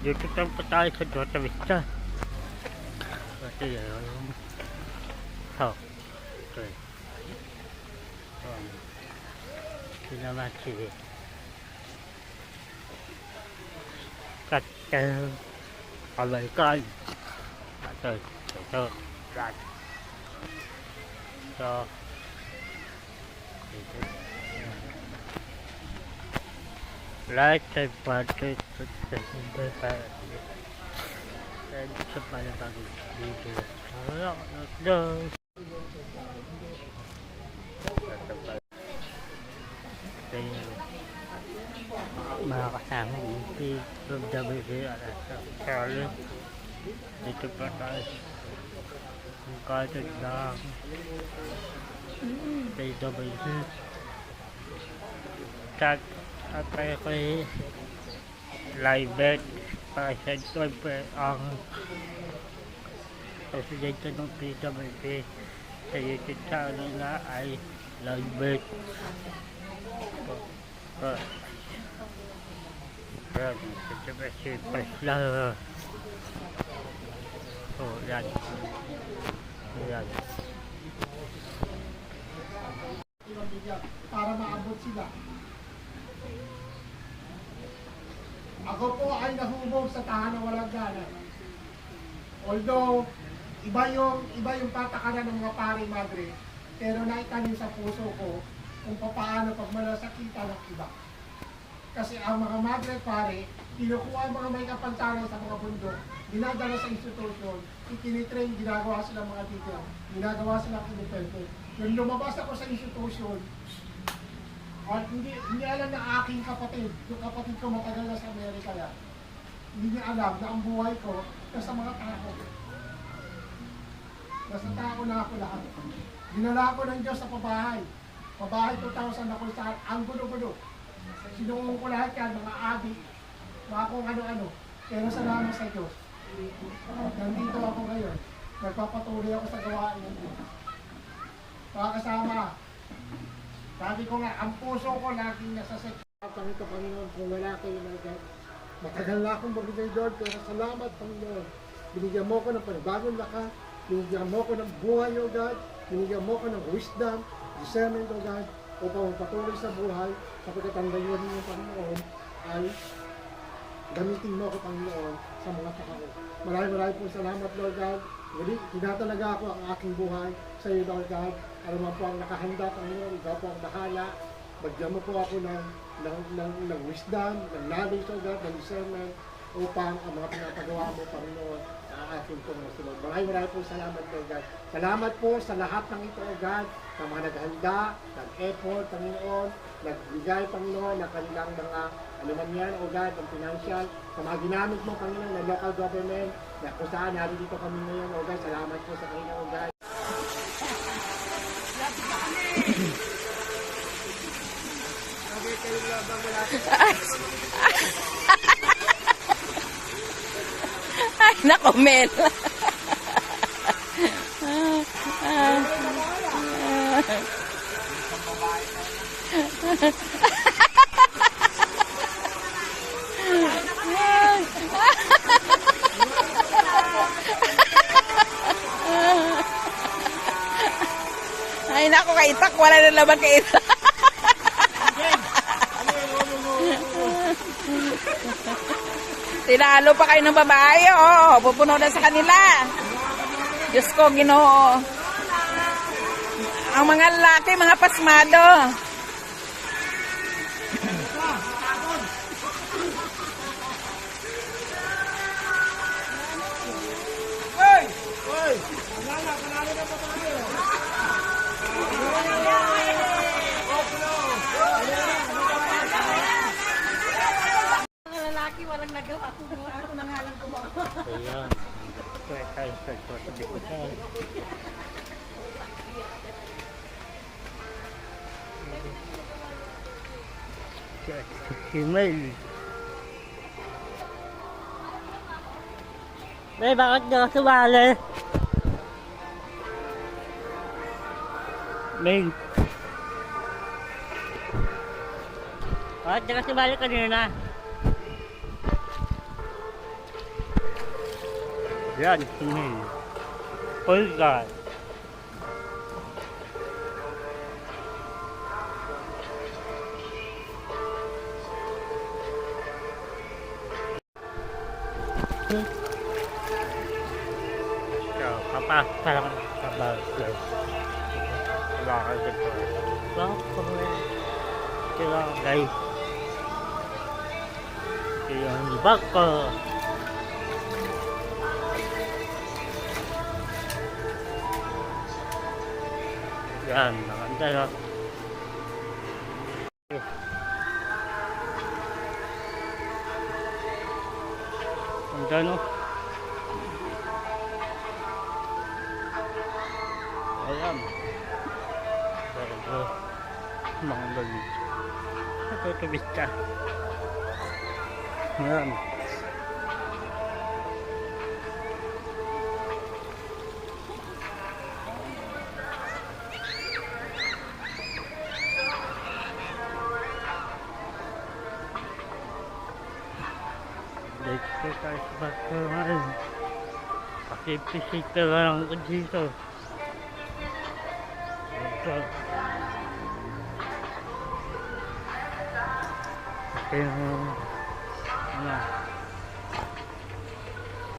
Dito lang po tayo sa Jota Vista. Kasi yung ito eh. Ito naman si Castel American. Ito. Lahat. So, like and party to the and sa panibagong video. Mga kasama from WB Charlie. Dito pa tayo ang kated ng WB tag at tayo kay live bet para sa ang presidente ng PWB sa YouTube channel na ay live bet. Yan. Para maabot sila. Ako po ay nahubog sa tahanan walang gana. Although iba yung patakaran ng mga pari madre, pero naitanim sa puso ko kung paano pag malasakitan ng iba. Kasi ang mga madre at pare, kinukuha ang mga may kapansanan sa mga bundok, dinadala sa institusyon, ikinitrain, ginagawa silang mga teacher, ginagawa silang independent. Nung lumabas ako sa institusyon, at hindi alam na aking kapatid, yung kapatid ko matagal na sa Amerika yan, hindi niya alam na ang buhay ko nasa mga tao. Nasa tao na ako lahat. Dinala ko ng Diyos sa pabahay. Pabahay 2,000 ako saan, ang gulo-gulo. Sinuong ko lahat yan, mga abi, mga kung ano-ano. Pero salamat sa Diyos. Nandito ako ngayon. Nagpapatuloy ako sa gawain ng Diyos. Mga kasama, sabi ko nga, ang puso ko laging nasa sektor. Pangito Panginoon, kung wala kayo na dyan. Matagal na akong magbigay doon, pero salamat Panginoon. Binigyan mo ko ng panibagong lakas, binigyan mo ko ng buhay, O God, binigyan mo ko ng wisdom, discernment, O God, upang magpatuloy sa buhay, sapagkat ang layunin ng Panginoon ay gamitin mo ko, Panginoon, sa mga tao. Maraming po salamat, Lord God. Muli, tinatalaga ako ang aking buhay sa iyo, Lord God. Ano man po ang nakahanda, Panginoon, ikaw po ang bahala. Bagyan mo po ako ng wisdom, ng knowledge, Lord God, ng discernment, upang ang mga pinapagawa mo, Panginoon, ang aking pong masunod. Maraming po salamat, Lord God. Salamat po sa lahat ng ito, O God, sa mga naghanda, nag-effort, Panginoon, nagbigay, Panginoon, ng kanilang mga ano man yan, O God, ng financial, sa mga ginamit mo, Panginoon, ng local government, na kung saan narito kami ngayon, O God, salamat po sa kanila, O God. Ay, nako, Mel. Ay, nako, kaitak. Wala na laban kaitak. Tinalo pa kayo ng babae, oh. Pupuno na sa kanila. Diyos ko, Ginoo. Ang mga lalaki, mga pasmado. Hey! Hey! Panalo na pa tayo. Lalaki, walang nagawa. Ako na nga lang gumawa. Ayan. Kaya tayo sa likod. Email. Bakit ka sumali? Mail. Bakit ka sumali kanina? Yan, singil. Polka. So, papasok lang sa bagay. Wala ka dito. Kaya guys. Yung bag ko. Yan, maganda yun. Ganda no? Ayan. Pero, mga galit. Natutubis ka. Ayan. Dito tayo sa bakuran. Pakipisita lang ako dito. Ito. Ito yung ano.